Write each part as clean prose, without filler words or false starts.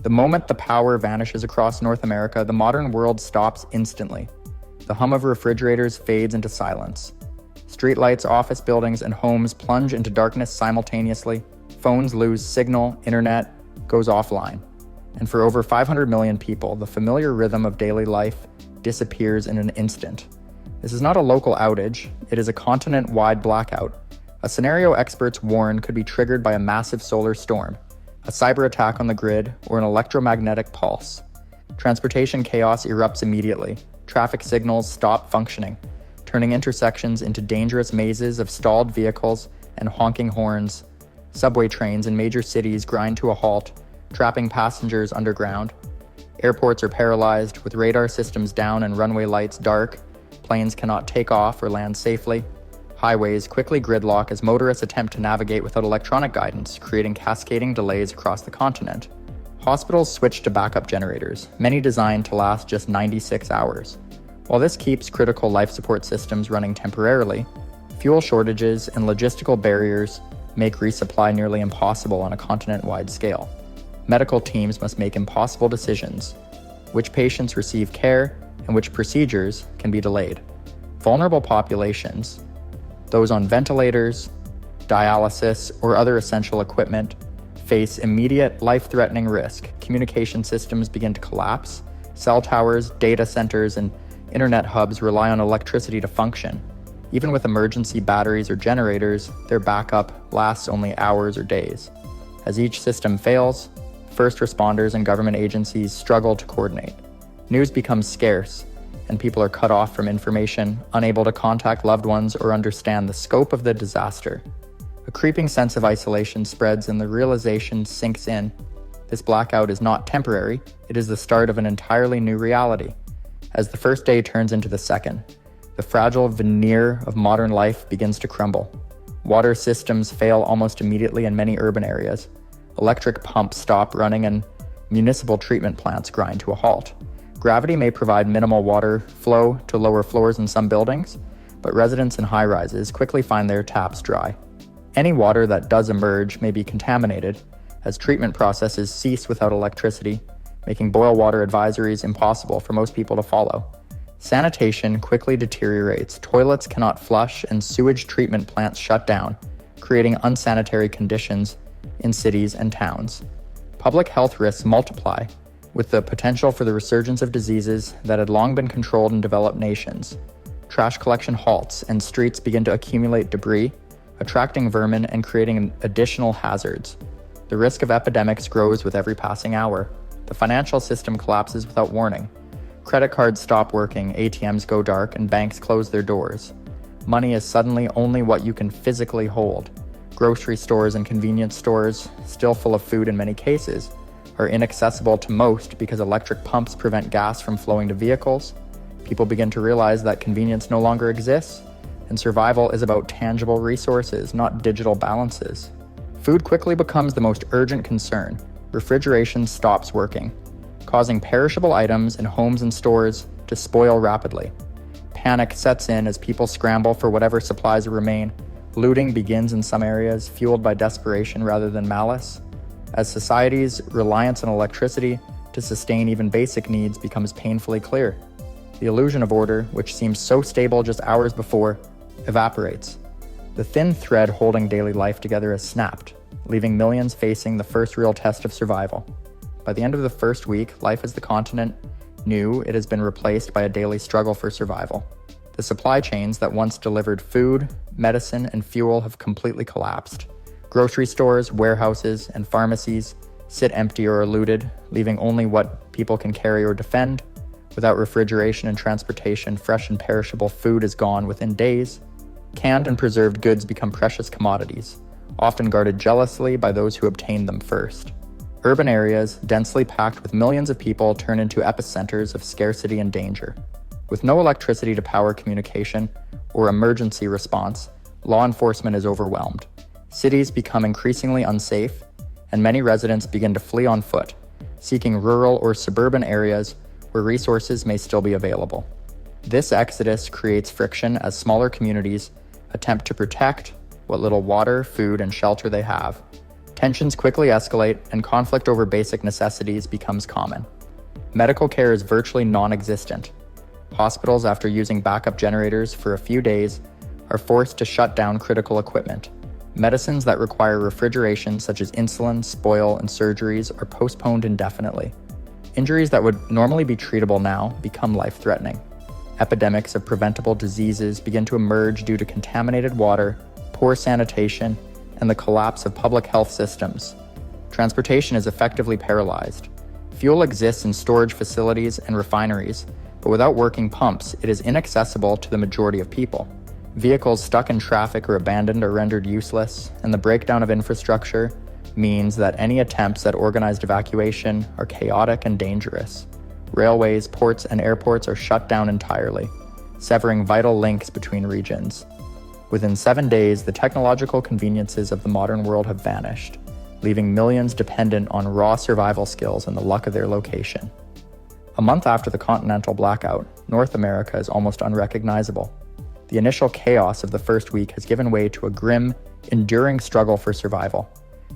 The moment the power vanishes across North America, the modern world stops instantly. The hum of refrigerators fades into silence. Streetlights, office buildings, and homes plunge into darkness simultaneously. Phones lose signal, internet goes offline. And for over 500 million people, the familiar rhythm of daily life disappears in an instant. This is not a local outage, it is a continent-wide blackout. A scenario experts warn could be triggered by a massive solar storm, a cyber attack on the grid, or an electromagnetic pulse. Transportation chaos erupts immediately. Traffic signals stop functioning, turning intersections into dangerous mazes of stalled vehicles and honking horns. Subway trains in major cities grind to a halt, trapping passengers underground. Airports are paralyzed, with radar systems down and runway lights dark. Planes cannot take off or land safely. Highways quickly gridlock as motorists attempt to navigate without electronic guidance, creating cascading delays across the continent. Hospitals switch to backup generators, many designed to last just 96 hours. While this keeps critical life support systems running temporarily, fuel shortages and logistical barriers make resupply nearly impossible on a continent-wide scale. Medical teams must make impossible decisions: which patients receive care and which procedures can be delayed. Vulnerable populations, those on ventilators, dialysis, or other essential equipment, face immediate life-threatening risk. Communication systems begin to collapse. Cell towers, data centers, and internet hubs rely on electricity to function. Even with emergency batteries or generators, their backup lasts only hours or days. As each system fails, first responders and government agencies struggle to coordinate. News becomes scarce, and people are cut off from information, unable to contact loved ones or understand the scope of the disaster. A creeping sense of isolation spreads and the realization sinks in. This blackout is not temporary, it is the start of an entirely new reality. As the first day turns into the second, the fragile veneer of modern life begins to crumble. Water systems fail almost immediately in many urban areas. Electric pumps stop running and municipal treatment plants grind to a halt. Gravity may provide minimal water flow to lower floors in some buildings, but residents in high-rises quickly find their taps dry. Any water that does emerge may be contaminated, as treatment processes cease without electricity, making boil water advisories impossible for most people to follow. Sanitation quickly deteriorates, toilets cannot flush, and sewage treatment plants shut down, creating unsanitary conditions in cities and towns. Public health risks multiply, with the potential for the resurgence of diseases that had long been controlled in developed nations. Trash collection halts, and streets begin to accumulate debris, attracting vermin and creating additional hazards. The risk of epidemics grows with every passing hour. The financial system collapses without warning. Credit cards stop working, ATMs go dark, and banks close their doors. Money is suddenly only what you can physically hold. Grocery stores and convenience stores, still full of food in many cases, are inaccessible to most because electric pumps prevent gas from flowing to vehicles. People begin to realize that convenience no longer exists, and survival is about tangible resources, not digital balances. Food quickly becomes the most urgent concern. Refrigeration stops working, causing perishable items in homes and stores to spoil rapidly. Panic sets in as people scramble for whatever supplies remain. Looting begins in some areas, fueled by desperation rather than malice. As society's reliance on electricity to sustain even basic needs becomes painfully clear, the illusion of order, which seemed so stable just hours before, evaporates. The thin thread holding daily life together has snapped, leaving millions facing the first real test of survival. By the end of the first week, life as the continent knew it has been replaced by a daily struggle for survival. The supply chains that once delivered food, medicine, and fuel have completely collapsed. Grocery stores, warehouses, and pharmacies sit empty or are looted, leaving only what people can carry or defend. Without refrigeration and transportation, fresh and perishable food is gone within days. Canned and preserved goods become precious commodities, often guarded jealously by those who obtained them first. Urban areas, densely packed with millions of people, turn into epicenters of scarcity and danger. With no electricity to power communication or emergency response, law enforcement is overwhelmed. Cities become increasingly unsafe, and many residents begin to flee on foot, seeking rural or suburban areas where resources may still be available. This exodus creates friction as smaller communities attempt to protect what little water, food, and shelter they have. Tensions quickly escalate, and conflict over basic necessities becomes common. Medical care is virtually non-existent. Hospitals, after using backup generators for a few days, are forced to shut down critical equipment. Medicines that require refrigeration, such as insulin, spoil, and surgeries, are postponed indefinitely. Injuries that would normally be treatable now become life-threatening. Epidemics of preventable diseases begin to emerge due to contaminated water, poor sanitation, and the collapse of public health systems. Transportation is effectively paralyzed. Fuel exists in storage facilities and refineries, but without working pumps, it is inaccessible to the majority of people. Vehicles stuck in traffic or abandoned are rendered useless, and the breakdown of infrastructure means that any attempts at organized evacuation are chaotic and dangerous. Railways, ports, and airports are shut down entirely, severing vital links between regions. Within 7 days, the technological conveniences of the modern world have vanished, leaving millions dependent on raw survival skills and the luck of their location. A month after the continental blackout, North America is almost unrecognizable. The initial chaos of the first week has given way to a grim, enduring struggle for survival.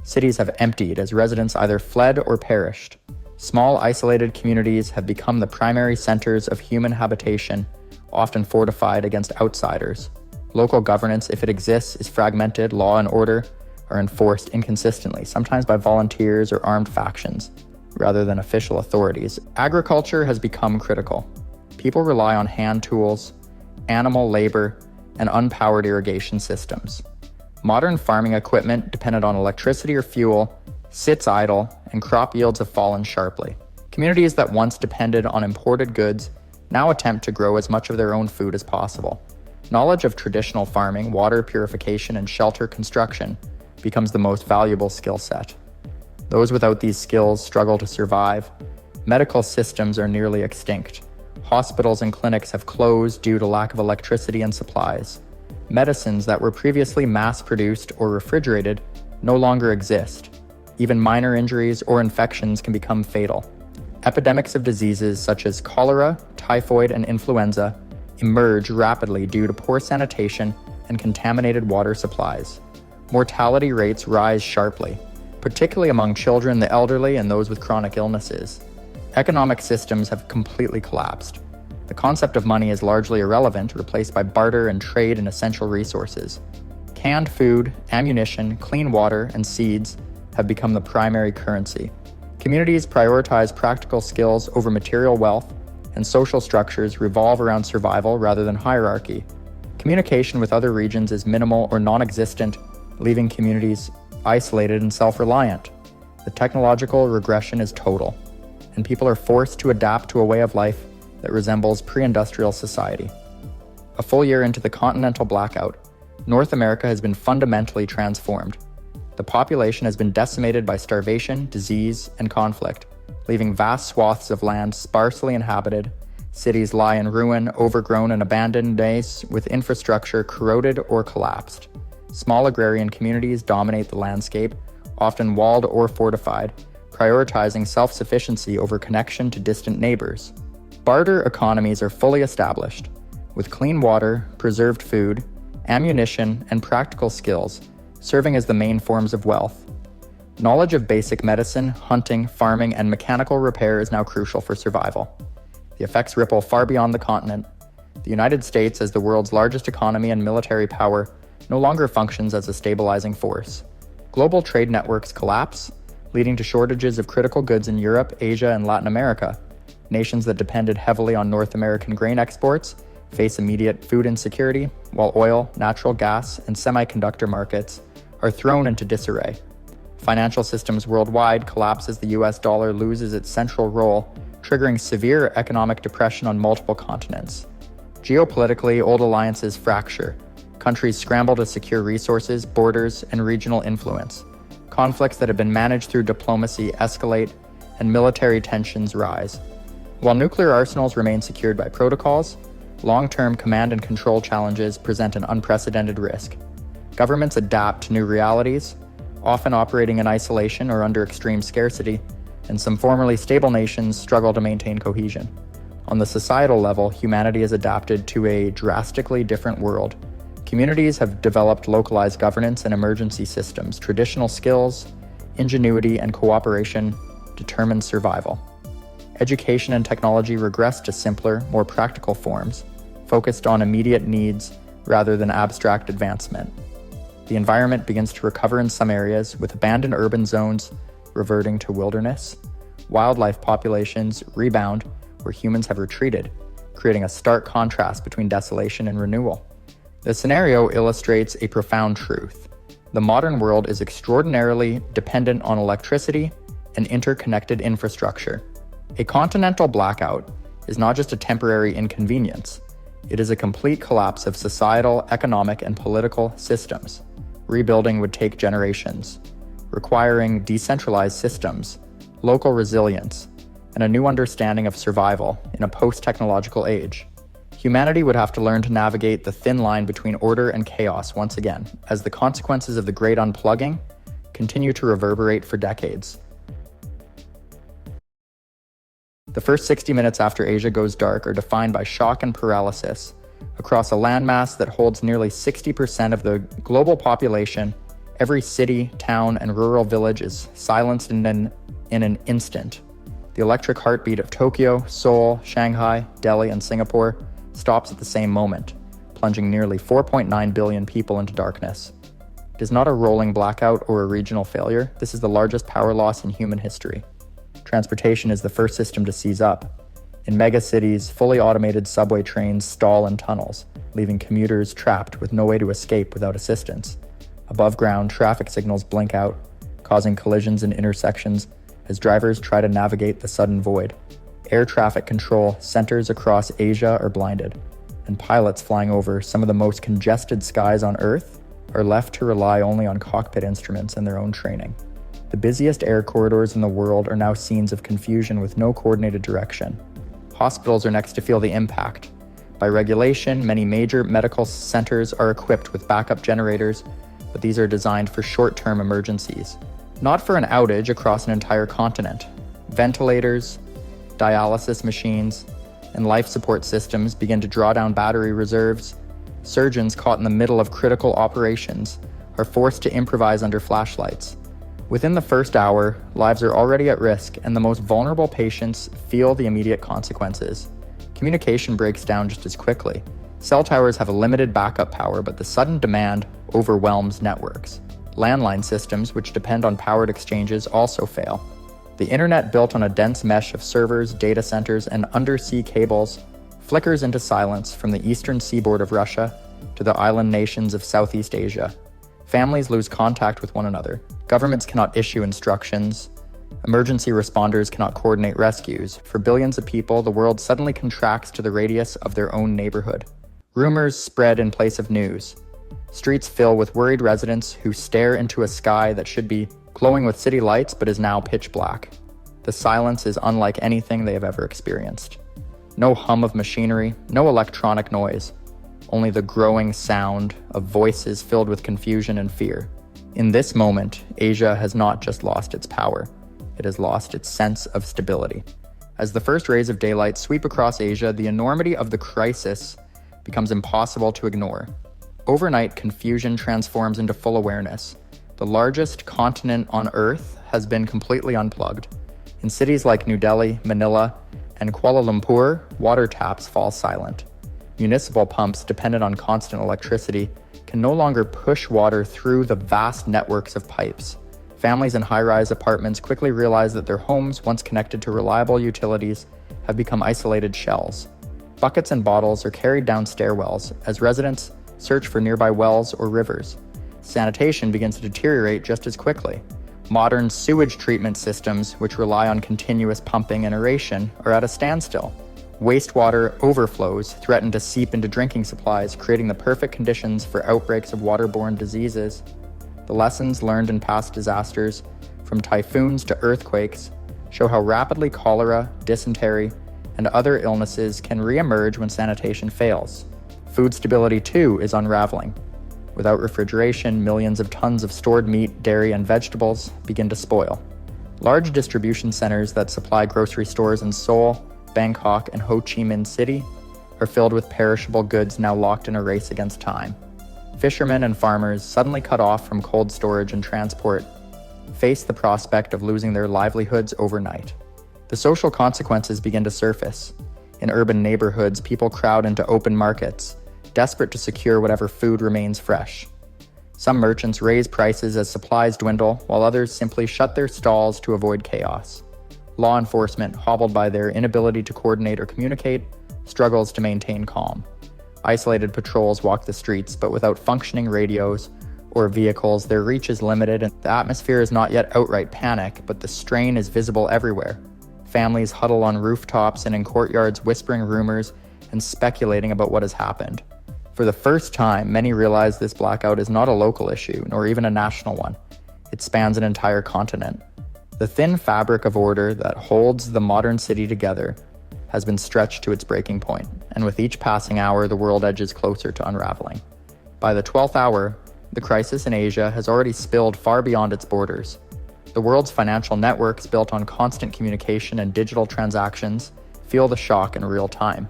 Cities have emptied as residents either fled or perished. Small, isolated communities have become the primary centers of human habitation, often fortified against outsiders. Local governance, if it exists, is fragmented. Law and order are enforced inconsistently, sometimes by volunteers or armed factions, rather than official authorities. Agriculture has become critical. People rely on hand tools, animal labor, and unpowered irrigation systems. Modern farming equipment dependent on electricity or fuel sits idle, and crop yields have fallen sharply. Communities that once depended on imported goods now attempt to grow as much of their own food as possible. Knowledge of traditional farming, water purification, and shelter construction becomes the most valuable skill set. Those without these skills struggle to survive. Medical systems are nearly extinct. Hospitals and clinics have closed due to lack of electricity and supplies. Medicines that were previously mass-produced or refrigerated no longer exist. Even minor injuries or infections can become fatal. Epidemics of diseases such as cholera, typhoid, and influenza emerge rapidly due to poor sanitation and contaminated water supplies. Mortality rates rise sharply, particularly among children, the elderly, and those with chronic illnesses. Economic systems have completely collapsed. The concept of money is largely irrelevant, replaced by barter and trade in essential resources. Canned food, ammunition, clean water, and seeds have become the primary currency. Communities prioritize practical skills over material wealth, and social structures revolve around survival rather than hierarchy. Communication with other regions is minimal or non-existent, leaving communities isolated and self-reliant. The technological regression is total, and people are forced to adapt to a way of life that resembles pre-industrial society. A full year into the continental blackout, North America has been fundamentally transformed. The population has been decimated by starvation, disease, and conflict, leaving vast swaths of land sparsely inhabited. Cities lie in ruin, overgrown and abandoned days, with infrastructure corroded or collapsed. Small agrarian communities dominate the landscape, often walled or fortified, prioritizing self-sufficiency over connection to distant neighbors. Barter economies are fully established, with clean water, preserved food, ammunition, and practical skills serving as the main forms of wealth. Knowledge of basic medicine, hunting, farming, and mechanical repair is now crucial for survival. The effects ripple far beyond the continent. The United States, as the world's largest economy and military power, no longer functions as a stabilizing force. Global trade networks collapse, leading to shortages of critical goods in Europe, Asia, and Latin America. Nations that depended heavily on North American grain exports face immediate food insecurity, while oil, natural gas, and semiconductor markets are thrown into disarray. Financial systems worldwide collapse as the US dollar loses its central role, triggering severe economic depression on multiple continents. Geopolitically, old alliances fracture. Countries scramble to secure resources, borders, and regional influence. Conflicts that have been managed through diplomacy escalate, and military tensions rise. While nuclear arsenals remain secured by protocols, long-term command and control challenges present an unprecedented risk. Governments adapt to new realities, often operating in isolation or under extreme scarcity, and some formerly stable nations struggle to maintain cohesion. On the societal level, humanity has adapted to a drastically different world. Communities have developed localized governance and emergency systems, traditional skills, ingenuity, and cooperation determine survival. Education and technology regress to simpler, more practical forms, focused on immediate needs rather than abstract advancement. The environment begins to recover in some areas, with abandoned urban zones reverting to wilderness. Wildlife populations rebound where humans have retreated, creating a stark contrast between desolation and renewal. The scenario illustrates a profound truth. The modern world is extraordinarily dependent on electricity and interconnected infrastructure. A continental blackout is not just a temporary inconvenience, it is a complete collapse of societal, economic, and political systems. Rebuilding would take generations, requiring decentralized systems, local resilience, and a new understanding of survival in a post-technological age. Humanity would have to learn to navigate the thin line between order and chaos once again, as the consequences of the Great Unplugging continue to reverberate for decades. The first 60 minutes after Asia goes dark are defined by shock and paralysis. Across a landmass that holds nearly 60% of the global population, every city, town, and rural village is silenced in an instant. The electric heartbeat of Tokyo, Seoul, Shanghai, Delhi, and Singapore stops at the same moment, plunging nearly 4.9 billion people into darkness. It is not a rolling blackout or a regional failure. This is the largest power loss in human history. Transportation is the first system to seize up. In megacities, fully automated subway trains stall in tunnels, leaving commuters trapped with no way to escape without assistance. Above ground, traffic signals blink out, causing collisions in intersections as drivers try to navigate the sudden void. Air traffic control centers across Asia are blinded, and pilots flying over some of the most congested skies on Earth are left to rely only on cockpit instruments and their own training. The busiest air corridors in the world are now scenes of confusion with no coordinated direction. Hospitals are next to feel the impact. By regulation, many major medical centers are equipped with backup generators, but these are designed for short-term emergencies, not for an outage across an entire continent. Ventilators, dialysis machines, and life support systems begin to draw down battery reserves. Surgeons caught in the middle of critical operations are forced to improvise under flashlights. Within the first hour, lives are already at risk, and the most vulnerable patients feel the immediate consequences. Communication breaks down just as quickly. Cell towers have a limited backup power, but the sudden demand overwhelms networks. Landline systems, which depend on powered exchanges, also fail. The internet, built on a dense mesh of servers, data centers, and undersea cables, flickers into silence from the eastern seaboard of Russia to the island nations of Southeast Asia. Families lose contact with one another. Governments cannot issue instructions. Emergency responders cannot coordinate rescues. For billions of people, the world suddenly contracts to the radius of their own neighborhood. Rumors spread in place of news. Streets fill with worried residents who stare into a sky that should be glowing with city lights but is now pitch black. The silence is unlike anything they have ever experienced. No hum of machinery, no electronic noise. Only the growing sound of voices filled with confusion and fear. In this moment, Asia has not just lost its power, it has lost its sense of stability. As the first rays of daylight sweep across Asia, the enormity of the crisis becomes impossible to ignore. Overnight, confusion transforms into full awareness. The largest continent on Earth has been completely unplugged. In cities like New Delhi, Manila, and Kuala Lumpur, water taps fall silent. Municipal pumps, dependent on constant electricity, can no longer push water through the vast networks of pipes. Families in high-rise apartments quickly realize that their homes, once connected to reliable utilities, have become isolated shells. Buckets and bottles are carried down stairwells as residents search for nearby wells or rivers. Sanitation begins to deteriorate just as quickly. Modern sewage treatment systems, which rely on continuous pumping and aeration, are at a standstill. Wastewater overflows threaten to seep into drinking supplies, creating the perfect conditions for outbreaks of waterborne diseases. The lessons learned in past disasters, from typhoons to earthquakes, show how rapidly cholera, dysentery, and other illnesses can re-emerge when sanitation fails. Food stability, too, is unraveling. Without refrigeration, millions of tons of stored meat, dairy, and vegetables begin to spoil. Large distribution centers that supply grocery stores in Seoul, Bangkok, and Ho Chi Minh City are filled with perishable goods now locked in a race against time. Fishermen and farmers, suddenly cut off from cold storage and transport, face the prospect of losing their livelihoods overnight. The social consequences begin to surface. In urban neighborhoods, people crowd into open markets, desperate to secure whatever food remains fresh. Some merchants raise prices as supplies dwindle, while others simply shut their stalls to avoid chaos. Law enforcement, hobbled by their inability to coordinate or communicate, struggles to maintain calm. Isolated patrols walk the streets, but without functioning radios or vehicles, their reach is limited, and the atmosphere is not yet outright panic, but the strain is visible everywhere. Families huddle on rooftops and in courtyards, whispering rumors and speculating about what has happened. For the first time, many realize this blackout is not a local issue, nor even a national one. It spans an entire continent. The thin fabric of order that holds the modern city together has been stretched to its breaking point, and with each passing hour, the world edges closer to unraveling. By the 12th hour, the crisis in Asia has already spilled far beyond its borders. The world's financial networks, built on constant communication and digital transactions, feel the shock in real time.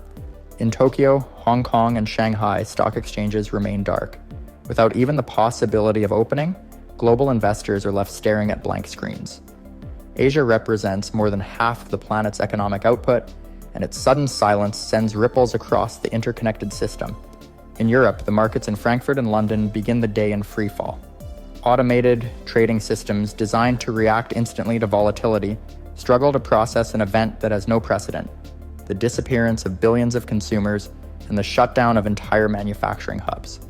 In Tokyo, Hong Kong, and Shanghai, stock exchanges remain dark. Without even the possibility of opening, global investors are left staring at blank screens. Asia represents more than half of the planet's economic output, and its sudden silence sends ripples across the interconnected system. In Europe, the markets in Frankfurt and London begin the day in freefall. Automated trading systems designed to react instantly to volatility struggle to process an event that has no precedent: the disappearance of billions of consumers and the shutdown of entire manufacturing hubs.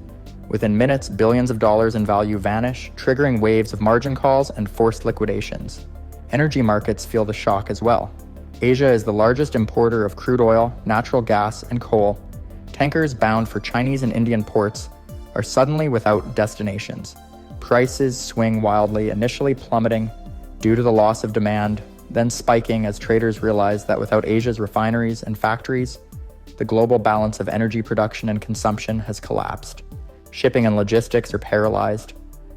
Within minutes, billions of dollars in value vanish, triggering waves of margin calls and forced liquidations. Energy markets feel the shock as well. Asia is the largest importer of crude oil, natural gas, and coal. Tankers bound for Chinese and Indian ports are suddenly without destinations. Prices swing wildly, initially plummeting due to the loss of demand, then spiking as traders realize that without Asia's refineries and factories, the global balance of energy production and consumption has collapsed. Shipping and logistics are paralyzed.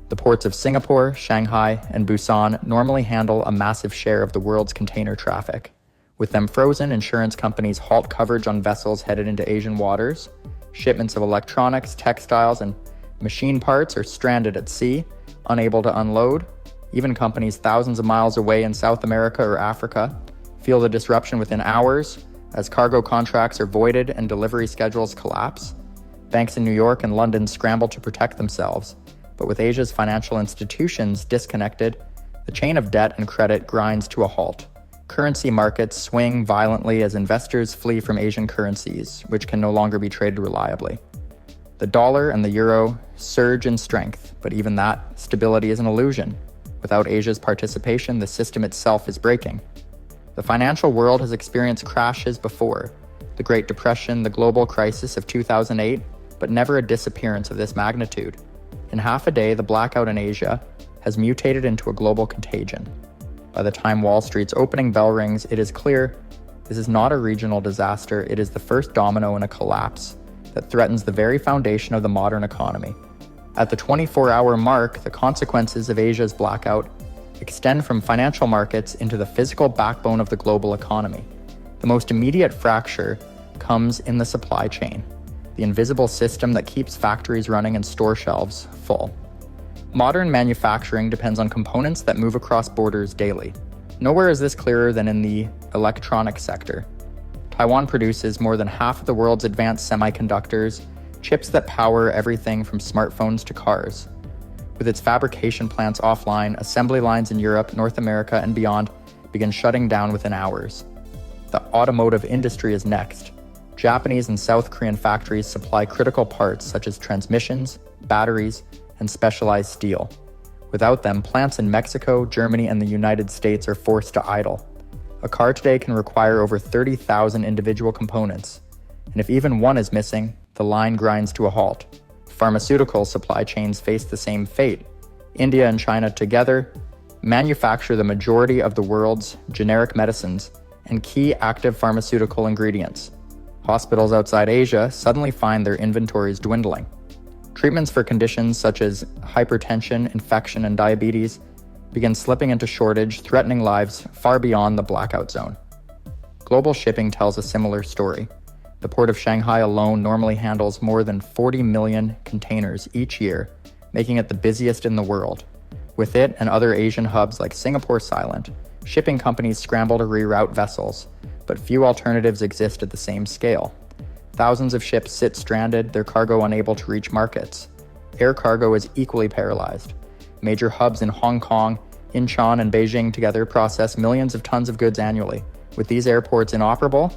The ports of Singapore, Shanghai, and Busan normally handle a massive share of the world's container traffic. With them frozen, insurance companies halt coverage on vessels headed into Asian waters. Shipments of electronics, textiles, and machine parts are stranded at sea, unable to unload. Even companies thousands of miles away in South America or Africa feel the disruption within hours as cargo contracts are voided and delivery schedules collapse. Banks in New York and London scramble to protect themselves, but with Asia's financial institutions disconnected, the chain of debt and credit grinds to a halt. Currency markets swing violently as investors flee from Asian currencies, which can no longer be traded reliably. The dollar and the euro surge in strength, but even that stability is an illusion. Without Asia's participation, the system itself is breaking. The financial world has experienced crashes before: the Great Depression, the global crisis of 2008, but never a disappearance of this magnitude. In half a day, the blackout in Asia has mutated into a global contagion. By the time Wall Street's opening bell rings, it is clear this is not a regional disaster. It is the first domino in a collapse that threatens the very foundation of the modern economy. At the 24-hour mark, the consequences of Asia's blackout extend from financial markets into the physical backbone of the global economy. The most immediate fracture comes in the supply chain, the invisible system that keeps factories running and store shelves full. Modern manufacturing depends on components that move across borders daily. Nowhere is this clearer than in the electronics sector. Taiwan produces more than half of the world's advanced semiconductors, chips that power everything from smartphones to cars. With its fabrication plants offline, assembly lines in Europe, North America, and beyond begin shutting down within hours. The automotive industry is next. Japanese and South Korean factories supply critical parts such as transmissions, batteries, and specialized steel. Without them, plants in Mexico, Germany, and the United States are forced to idle. A car today can require over 30,000 individual components, and if even one is missing, the line grinds to a halt. Pharmaceutical supply chains face the same fate. India and China together manufacture the majority of the world's generic medicines and key active pharmaceutical ingredients. Hospitals outside Asia suddenly find their inventories dwindling. Treatments for conditions such as hypertension, infection, and diabetes begin slipping into shortage, threatening lives far beyond the blackout zone. Global shipping tells a similar story. The port of Shanghai alone normally handles more than 40 million containers each year, making it the busiest in the world. With it and other Asian hubs like Singapore silent, shipping companies scramble to reroute vessels, but few alternatives exist at the same scale. Thousands of ships sit stranded, their cargo unable to reach markets. Air cargo is equally paralyzed. Major hubs in Hong Kong, Incheon, and Beijing together process millions of tons of goods annually. With these airports inoperable,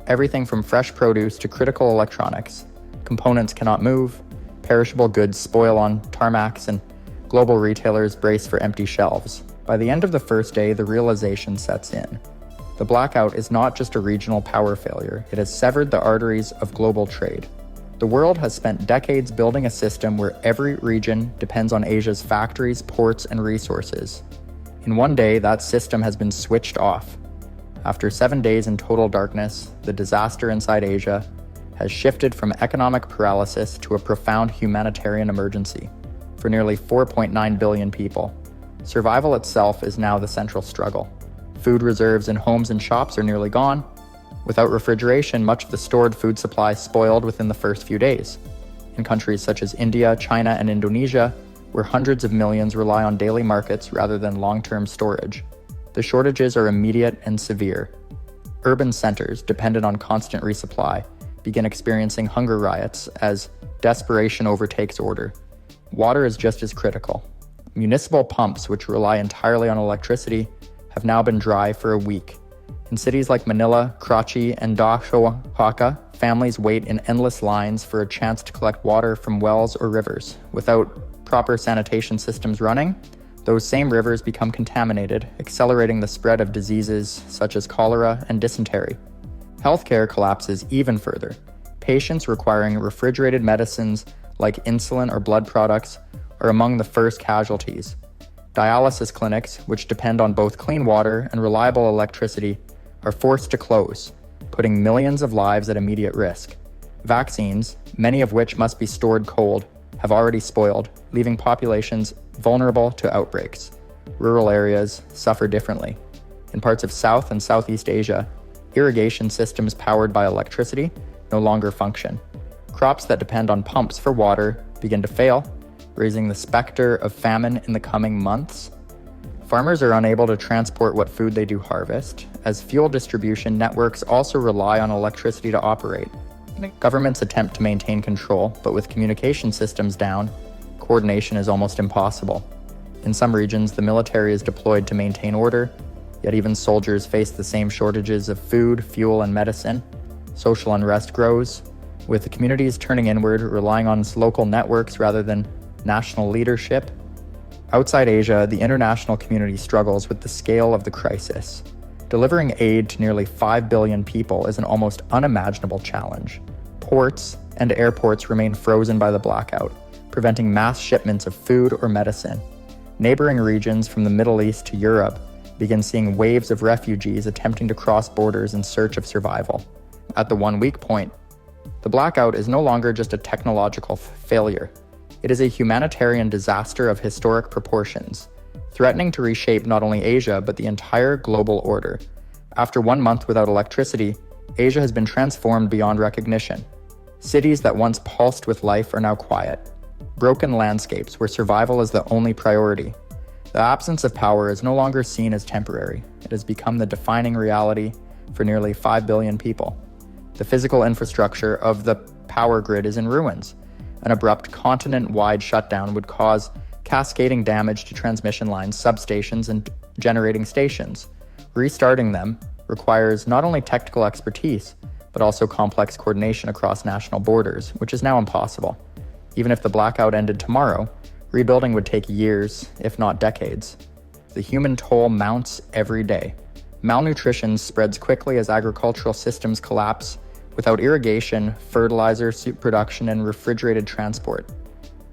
everything from fresh produce to critical electronics. Components cannot move, perishable goods spoil on tarmacs, and global retailers brace for empty shelves. By the end of the first day, the realization sets in. The blackout is not just a regional power failure, it has severed the arteries of global trade. The world has spent decades building a system where every region depends on Asia's factories, ports, and resources. In one day, that system has been switched off. After 7 days in total darkness, the disaster inside Asia has shifted from economic paralysis to a profound humanitarian emergency for nearly 4.9 billion people. Survival itself is now the central struggle. Food reserves in homes and shops are nearly gone. Without refrigeration, much of the stored food supply spoiled within the first few days. In countries such as India, China, and Indonesia, where hundreds of millions rely on daily markets rather than long-term storage, the shortages are immediate and severe. Urban centers, dependent on constant resupply, begin experiencing hunger riots as desperation overtakes order. Water is just as critical. Municipal pumps, which rely entirely on electricity, have now been dry for a week. In cities like Manila, Karachi, and Dhaka, families wait in endless lines for a chance to collect water from wells or rivers. Without proper sanitation systems running, those same rivers become contaminated, accelerating the spread of diseases such as cholera and dysentery. Healthcare collapses even further. Patients requiring refrigerated medicines like insulin or blood products are among the first casualties. Dialysis clinics, which depend on both clean water and reliable electricity, are forced to close, putting millions of lives at immediate risk. Vaccines, many of which must be stored cold, have already spoiled, leaving populations vulnerable to outbreaks. Rural areas suffer differently. In parts of South and Southeast Asia, irrigation systems powered by electricity no longer function. Crops that depend on pumps for water begin to fail, raising the specter of famine in the coming months. Farmers are unable to transport what food they do harvest, as fuel distribution networks also rely on electricity to operate. Governments attempt to maintain control, but with communication systems down, coordination is almost impossible. In some regions, the military is deployed to maintain order, yet even soldiers face the same shortages of food, fuel, and medicine. Social unrest grows, with the communities turning inward, relying on local networks rather than national leadership. Outside Asia, the international community struggles with the scale of the crisis. Delivering aid to nearly 5 billion people is an almost unimaginable challenge. Ports and airports remain frozen by the blackout, preventing mass shipments of food or medicine. Neighboring regions from the Middle East to Europe begin seeing waves of refugees attempting to cross borders in search of survival. At the 1 week point, the blackout is no longer just a technological failure. It is a humanitarian disaster of historic proportions, threatening to reshape not only Asia but the entire global order. After 1 month without electricity, Asia has been transformed beyond recognition. Cities that once pulsed with life are now quiet. Broken landscapes where survival is the only priority. The absence of power is no longer seen as temporary. It has become the defining reality for nearly 5 billion people. The physical infrastructure of the power grid is in ruins. An abrupt continent-wide shutdown would cause cascading damage to transmission lines, substations, and generating stations. Restarting them requires not only technical expertise, but also complex coordination across national borders, which is now impossible. Even if the blackout ended tomorrow, rebuilding would take years, if not decades. The human toll mounts every day. Malnutrition spreads quickly as agricultural systems collapse, without irrigation, fertilizer production, and refrigerated transport.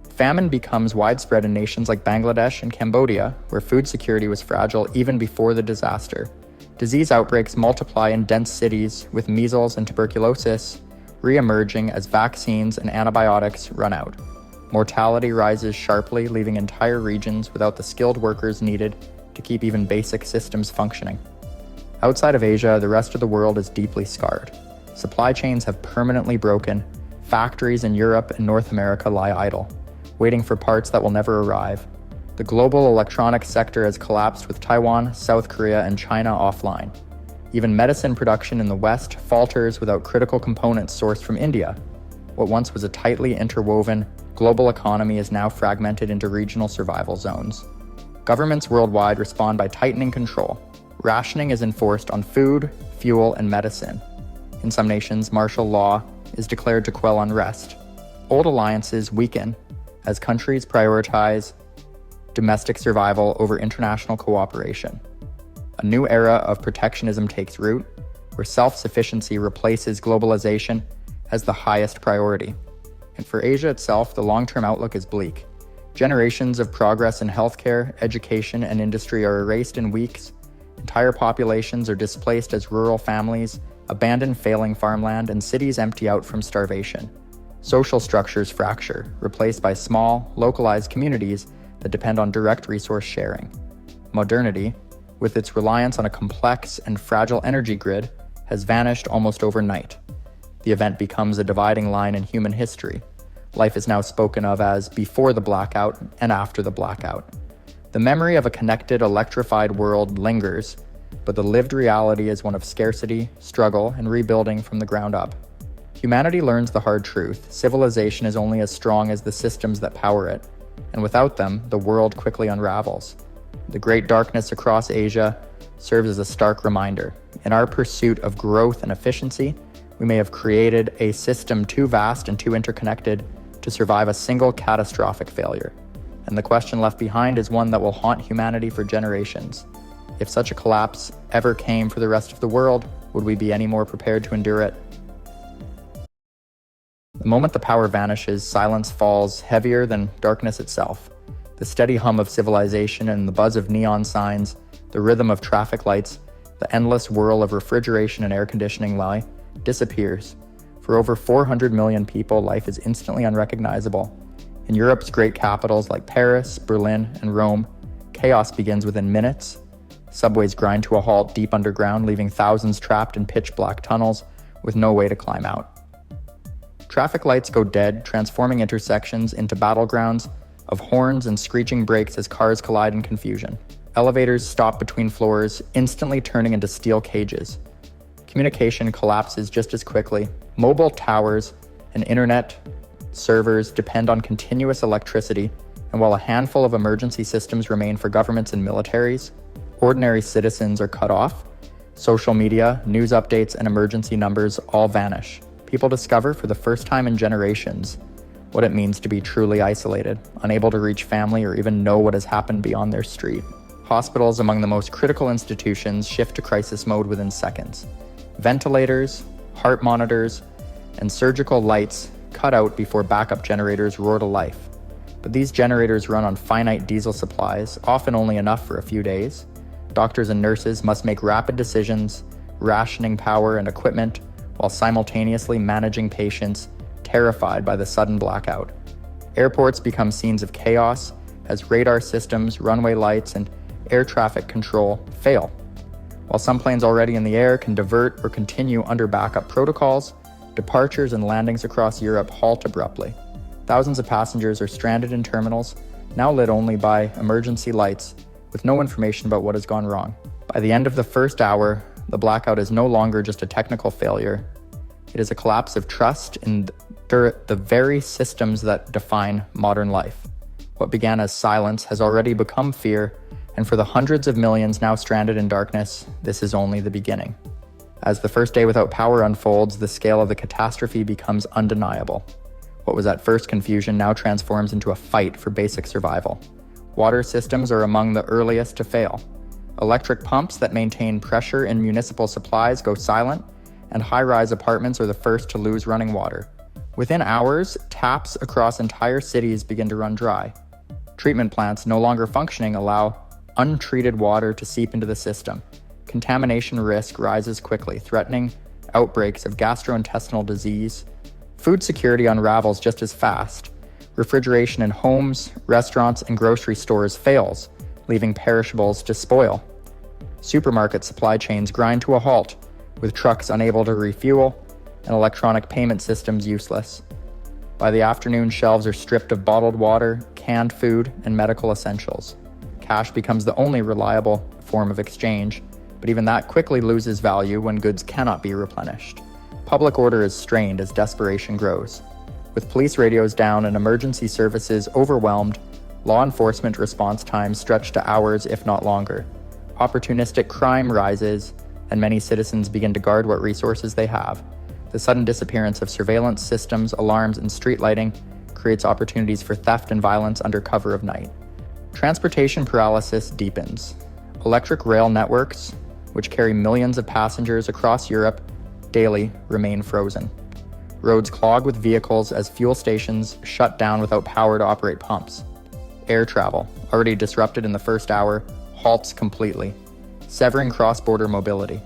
Famine becomes widespread in nations like Bangladesh and Cambodia, where food security was fragile even before the disaster. Disease outbreaks multiply in dense cities, with measles and tuberculosis re-emerging as vaccines and antibiotics run out. Mortality rises sharply, leaving entire regions without the skilled workers needed to keep even basic systems functioning. Outside of Asia, the rest of the world is deeply scarred. Supply chains have permanently broken. Factories in Europe and North America lie idle, waiting for parts that will never arrive. The global electronics sector has collapsed with Taiwan, South Korea, and China offline. Even medicine production in the West falters without critical components sourced from India. What once was a tightly interwoven global economy is now fragmented into regional survival zones. Governments worldwide respond by tightening control. Rationing is enforced on food, fuel, and medicine. In some nations, martial law is declared to quell unrest. Old alliances weaken as countries prioritize domestic survival over international cooperation. A new era of protectionism takes root, where self-sufficiency replaces globalization as the highest priority. And for Asia itself, the long-term outlook is bleak. Generations of progress in healthcare, education, and industry are erased in weeks. Entire populations are displaced as rural families abandon failing farmland and cities empty out from starvation. Social structures fracture, replaced by small, localized communities that depend on direct resource sharing. Modernity, with its reliance on a complex and fragile energy grid, has vanished almost overnight. The event becomes a dividing line in human history. Life is now spoken of as before the blackout and after the blackout. The memory of a connected, electrified world lingers, but the lived reality is one of scarcity, struggle, and rebuilding from the ground up. Humanity learns the hard truth: civilization is only as strong as the systems that power it, and without them, the world quickly unravels. The great darkness across Asia serves as a stark reminder. In our pursuit of growth and efficiency, we may have created a system too vast and too interconnected to survive a single catastrophic failure. And the question left behind is one that will haunt humanity for generations. If such a collapse ever came for the rest of the world, would we be any more prepared to endure it? The moment the power vanishes, silence falls heavier than darkness itself. The steady hum of civilization and the buzz of neon signs, the rhythm of traffic lights, the endless whirl of refrigeration and air conditioning disappears. For over 400 million people, life is instantly unrecognizable. In Europe's great capitals like Paris, Berlin, and Rome, chaos begins within minutes. Subways grind to a halt deep underground, leaving thousands trapped in pitch-black tunnels with no way to climb out. Traffic lights go dead, transforming intersections into battlegrounds of horns and screeching brakes as cars collide in confusion. Elevators stop between floors, instantly turning into steel cages. Communication collapses just as quickly. Mobile towers and internet servers depend on continuous electricity, and while a handful of emergency systems remain for governments and militaries, ordinary citizens are cut off. Social media, news updates, and emergency numbers all vanish. People discover for the first time in generations what it means to be truly isolated, unable to reach family or even know what has happened beyond their street. Hospitals, among the most critical institutions, shift to crisis mode within seconds. Ventilators, heart monitors, and surgical lights cut out before backup generators roar to life. But these generators run on finite diesel supplies, often only enough for a few days. Doctors and nurses must make rapid decisions, rationing power and equipment, while simultaneously managing patients terrified by the sudden blackout. Airports become scenes of chaos as radar systems, runway lights, and air traffic control fail. While some planes already in the air can divert or continue under backup protocols, departures and landings across Europe halt abruptly. Thousands of passengers are stranded in terminals, now lit only by emergency lights, with no information about what has gone wrong. By the end of the first hour, the blackout is no longer just a technical failure. It is a collapse of trust in the very systems that define modern life. What began as silence has already become fear, and for the hundreds of millions now stranded in darkness, this is only the beginning. As the first day without power unfolds, the scale of the catastrophe becomes undeniable. What was at first confusion now transforms into a fight for basic survival. Water systems are among the earliest to fail. Electric pumps that maintain pressure in municipal supplies go silent, and high-rise apartments are the first to lose running water. Within hours, taps across entire cities begin to run dry. Treatment plants no longer functioning allow untreated water to seep into the system. Contamination risk rises quickly, threatening outbreaks of gastrointestinal disease. Food security unravels just as fast. Refrigeration in homes, restaurants, and grocery stores fails, leaving perishables to spoil. Supermarket supply chains grind to a halt, with trucks unable to refuel and electronic payment systems useless. By the afternoon, shelves are stripped of bottled water, canned food, and medical essentials. Cash becomes the only reliable form of exchange, but even that quickly loses value when goods cannot be replenished. Public order is strained as desperation grows. With police radios down and emergency services overwhelmed, law enforcement response times stretch to hours, if not longer. Opportunistic crime rises, and many citizens begin to guard what resources they have. The sudden disappearance of surveillance systems, alarms, and street lighting creates opportunities for theft and violence under cover of night. Transportation paralysis deepens. Electric rail networks, which carry millions of passengers across Europe daily, remain frozen. Roads clog with vehicles as fuel stations shut down without power to operate pumps. Air travel, already disrupted in the first hour, halts completely, severing cross-border mobility.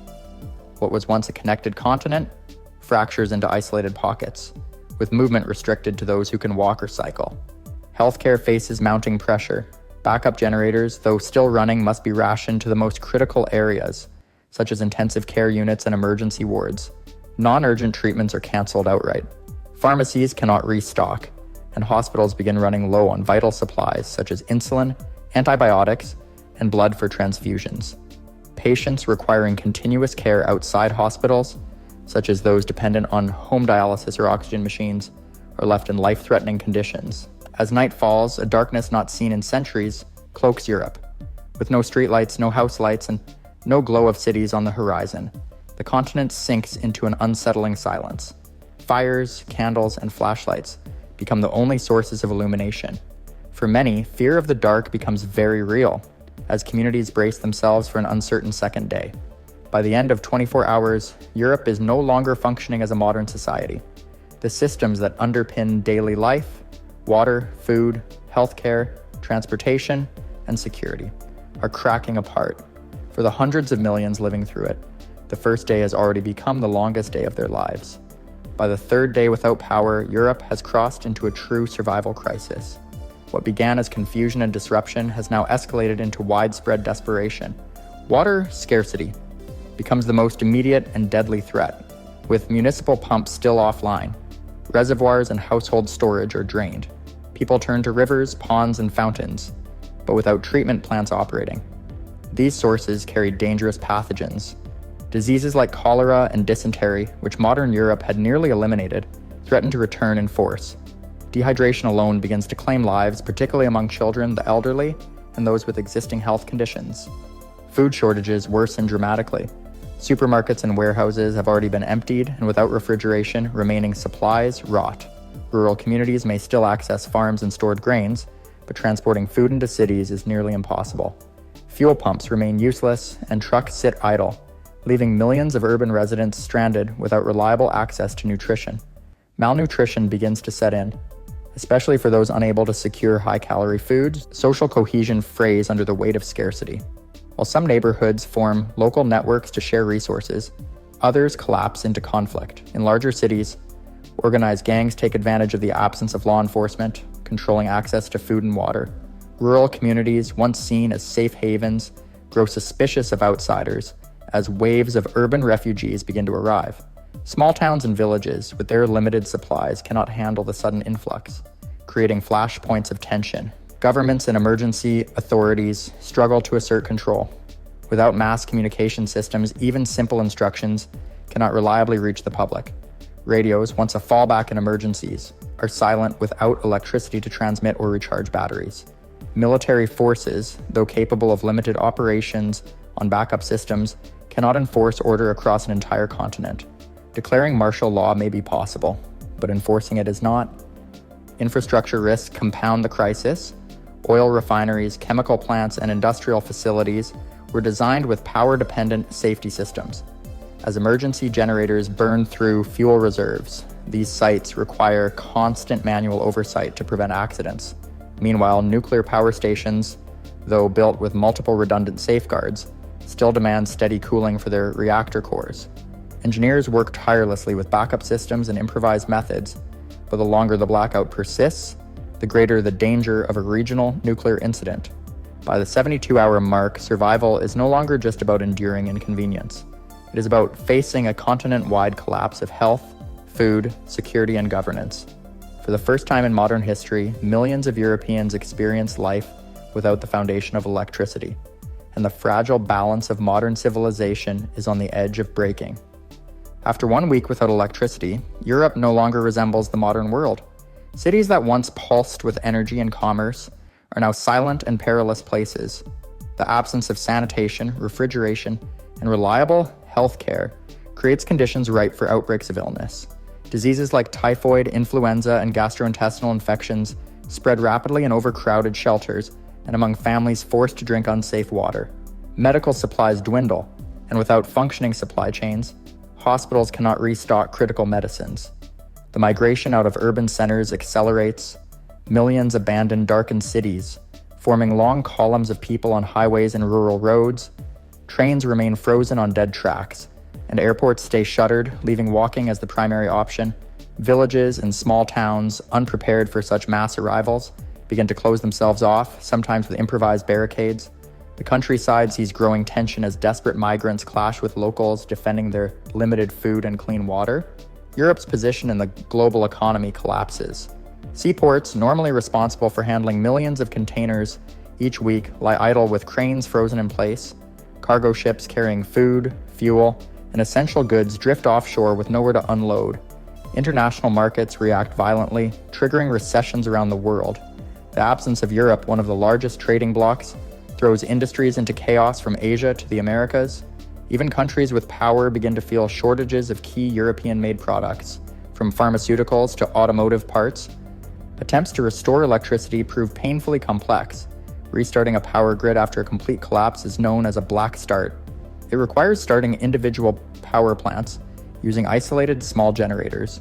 What was once a connected continent fractures into isolated pockets, with movement restricted to those who can walk or cycle. Healthcare faces mounting pressure. Backup generators, though still running, must be rationed to the most critical areas, such as intensive care units and emergency wards. Non-urgent treatments are cancelled outright. Pharmacies cannot restock, and hospitals begin running low on vital supplies such as insulin, antibiotics, and blood for transfusions. Patients requiring continuous care outside hospitals, such as those dependent on home dialysis or oxygen machines, are left in life-threatening conditions. As night falls, a darkness not seen in centuries cloaks Europe. With no streetlights, no house lights, and no glow of cities on the horizon, the continent sinks into an unsettling silence. Fires, candles, and flashlights become the only sources of illumination. For many, fear of the dark becomes very real, as communities brace themselves for an uncertain second day. By the end of 24 hours, Europe is no longer functioning as a modern society. The systems that underpin daily life, water, food, healthcare, transportation, and security, are cracking apart. For the hundreds of millions living through it, the first day has already become the longest day of their lives. By the third day without power, Europe has crossed into a true survival crisis. What began as confusion and disruption has now escalated into widespread desperation. Water scarcity becomes the most immediate and deadly threat, with municipal pumps still offline. Reservoirs and household storage are drained. People turn to rivers, ponds, and fountains, but without treatment plants operating. These sources carry dangerous pathogens. Diseases like cholera and dysentery, which modern Europe had nearly eliminated, threaten to return in force. Dehydration alone begins to claim lives, particularly among children, the elderly, and those with existing health conditions. Food shortages worsen dramatically. Supermarkets and warehouses have already been emptied, and without refrigeration, remaining supplies rot. Rural communities may still access farms and stored grains, but transporting food into cities is nearly impossible. Fuel pumps remain useless, and trucks sit idle, leaving millions of urban residents stranded without reliable access to nutrition. Malnutrition begins to set in, especially for those unable to secure high-calorie foods. Social cohesion frays under the weight of scarcity. While some neighborhoods form local networks to share resources, others collapse into conflict. In larger cities, organized gangs take advantage of the absence of law enforcement, controlling access to food and water. Rural communities, once seen as safe havens, grow suspicious of outsiders as waves of urban refugees begin to arrive. Small towns and villages, with their limited supplies, cannot handle the sudden influx, creating flashpoints of tension. Governments and emergency authorities struggle to assert control. Without mass communication systems, even simple instructions cannot reliably reach the public. Radios, once a fallback in emergencies, are silent without electricity to transmit or recharge batteries. Military forces, though capable of limited operations on backup systems, cannot enforce order across an entire continent. Declaring martial law may be possible, but enforcing it is not. Infrastructure risks compound the crisis. Oil refineries, chemical plants, and industrial facilities were designed with power-dependent safety systems. As emergency generators burn through fuel reserves, these sites require constant manual oversight to prevent accidents. Meanwhile, nuclear power stations, though built with multiple redundant safeguards, still demand steady cooling for their reactor cores. Engineers work tirelessly with backup systems and improvised methods, but the longer the blackout persists, the greater the danger of a regional nuclear incident. By the 72-hour mark, survival is no longer just about enduring inconvenience. It is about facing a continent-wide collapse of health, food, security, and governance. For the first time in modern history, millions of Europeans experience life without the foundation of electricity, and the fragile balance of modern civilization is on the edge of breaking. After 1 week without electricity, Europe no longer resembles the modern world. Cities that once pulsed with energy and commerce are now silent and perilous places. The absence of sanitation, refrigeration, and reliable healthcare creates conditions ripe for outbreaks of illness. Diseases like typhoid, influenza, and gastrointestinal infections spread rapidly in overcrowded shelters and among families forced to drink unsafe water. Medical supplies dwindle, and without functioning supply chains, hospitals cannot restock critical medicines. The migration out of urban centers accelerates. Millions abandon darkened cities, forming long columns of people on highways and rural roads. Trains remain frozen on dead tracks, and airports stay shuttered, leaving walking as the primary option. Villages and small towns, unprepared for such mass arrivals, begin to close themselves off, sometimes with improvised barricades. The countryside sees growing tension as desperate migrants clash with locals defending their limited food and clean water. Europe's position in the global economy collapses. Seaports, normally responsible for handling millions of containers each week, lie idle with cranes frozen in place. Cargo ships carrying food, fuel, and essential goods drift offshore with nowhere to unload. International markets react violently, triggering recessions around the world. The absence of Europe, one of the largest trading blocs, throws industries into chaos from Asia to the Americas. Even countries with power begin to feel shortages of key European-made products, from pharmaceuticals to automotive parts. Attempts to restore electricity prove painfully complex. Restarting a power grid after a complete collapse is known as a black start. It requires starting individual power plants using isolated small generators,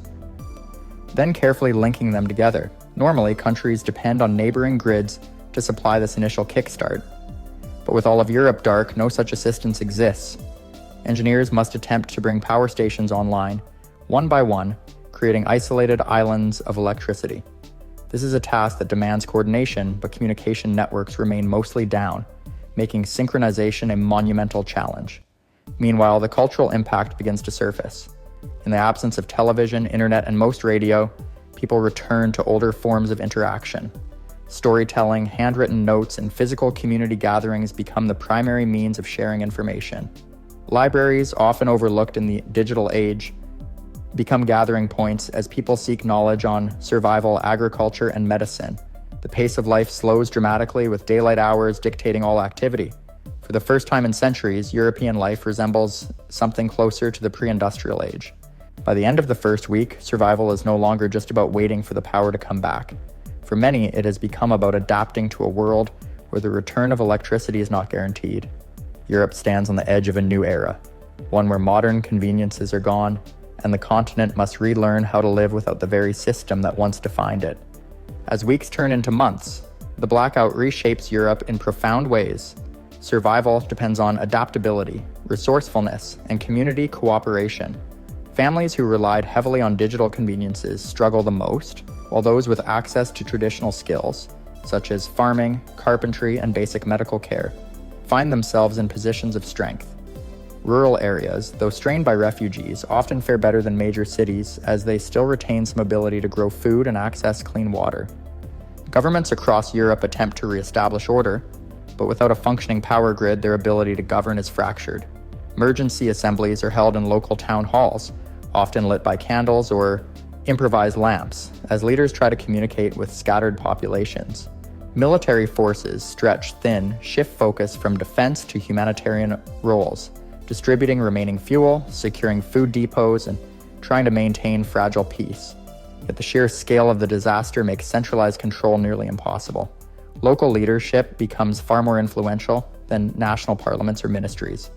then carefully linking them together. Normally, countries depend on neighboring grids to supply this initial kickstart. But with all of Europe dark, no such assistance exists. Engineers must attempt to bring power stations online, one by one, creating isolated islands of electricity. This is a task that demands coordination, but communication networks remain mostly down, making synchronization a monumental challenge. Meanwhile, the cultural impact begins to surface. In the absence of television, internet, and most radio, people return to older forms of interaction. Storytelling, handwritten notes, and physical community gatherings become the primary means of sharing information. Libraries, often overlooked in the digital age, become gathering points as people seek knowledge on survival, agriculture, and medicine. The pace of life slows dramatically, with daylight hours dictating all activity. For the first time in centuries, European life resembles something closer to the pre-industrial age. By the end of the first week, survival is no longer just about waiting for the power to come back. For many, it has become about adapting to a world where the return of electricity is not guaranteed. Europe stands on the edge of a new era, one where modern conveniences are gone, and the continent must relearn how to live without the very system that once defined it. As weeks turn into months, the blackout reshapes Europe in profound ways. Survival depends on adaptability, resourcefulness, and community cooperation. Families who relied heavily on digital conveniences struggle the most, while those with access to traditional skills, such as farming, carpentry, and basic medical care, find themselves in positions of strength. Rural areas, though strained by refugees, often fare better than major cities as they still retain some ability to grow food and access clean water. Governments across Europe attempt to reestablish order, but without a functioning power grid, their ability to govern is fractured. Emergency assemblies are held in local town halls, often lit by candles or improvised lamps, as leaders try to communicate with scattered populations. Military forces, stretched thin, shift focus from defense to humanitarian roles, distributing remaining fuel, securing food depots, and trying to maintain fragile peace. Yet the sheer scale of the disaster makes centralized control nearly impossible. Local leadership becomes far more influential than national parliaments or ministries.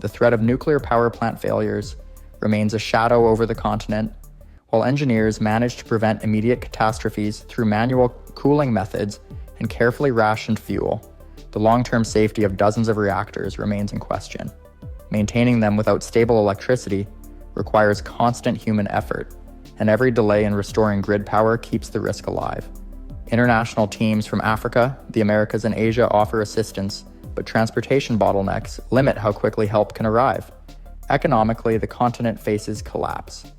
The threat of nuclear power plant failures remains a shadow over the continent, while engineers manage to prevent immediate catastrophes through manual cooling methods and carefully rationed fuel. The long-term safety of dozens of reactors remains in question. Maintaining them without stable electricity requires constant human effort, and every delay in restoring grid power keeps the risk alive. International teams from Africa, the Americas, and Asia offer assistance, but transportation bottlenecks limit how quickly help can arrive. Economically, the continent faces collapse.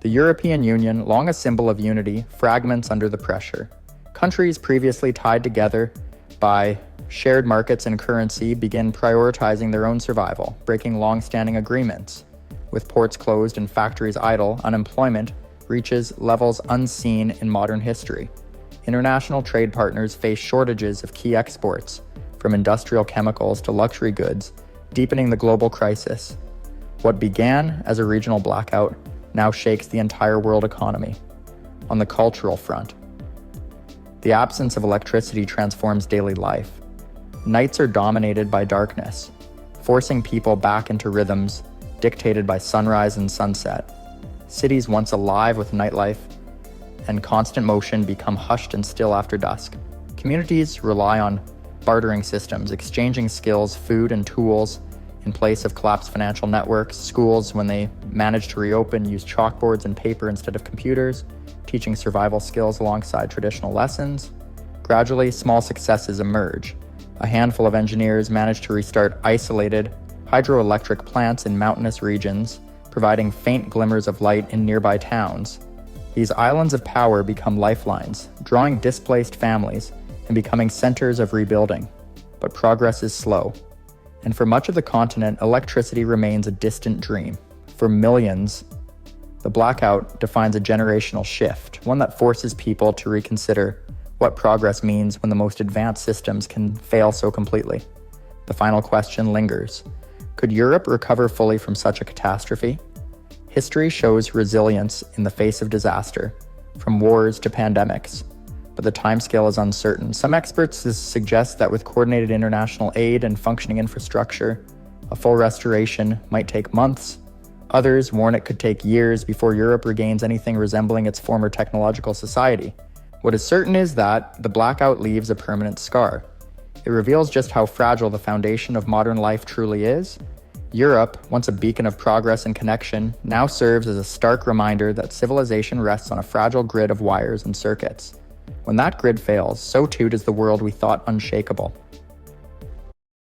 The European Union, long a symbol of unity, fragments under the pressure. Countries previously tied together by shared markets and currency begin prioritizing their own survival, breaking long-standing agreements. With ports closed and factories idle, unemployment reaches levels unseen in modern history. International trade partners face shortages of key exports, from industrial chemicals to luxury goods, deepening the global crisis. What began as a regional blackout now shakes the entire world economy. On the cultural front, the absence of electricity transforms daily life. Nights are dominated by darkness, forcing people back into rhythms dictated by sunrise and sunset. Cities once alive with nightlife and constant motion become hushed and still after dusk. Communities rely on bartering systems, exchanging skills, food, and tools in place of collapsed financial networks. Schools, when they manage to reopen, use chalkboards and paper instead of computers, teaching survival skills alongside traditional lessons. Gradually, small successes emerge. A handful of engineers manage to restart isolated hydroelectric plants in mountainous regions, providing faint glimmers of light in nearby towns. These islands of power become lifelines, drawing displaced families and becoming centers of rebuilding. But progress is slow. And for much of the continent, electricity remains a distant dream. For millions, the blackout defines a generational shift, one that forces people to reconsider what progress means when the most advanced systems can fail so completely. The final question lingers. Could Europe recover fully from such a catastrophe? History shows resilience in the face of disaster, from wars to pandemics, but the timescale is uncertain. Some experts suggest that with coordinated international aid and functioning infrastructure, a full restoration might take months. Others warn it could take years before Europe regains anything resembling its former technological society. What is certain is that the blackout leaves a permanent scar. It reveals just how fragile the foundation of modern life truly is. Europe, once a beacon of progress and connection, now serves as a stark reminder that civilization rests on a fragile grid of wires and circuits. When that grid fails, so too does the world we thought unshakable.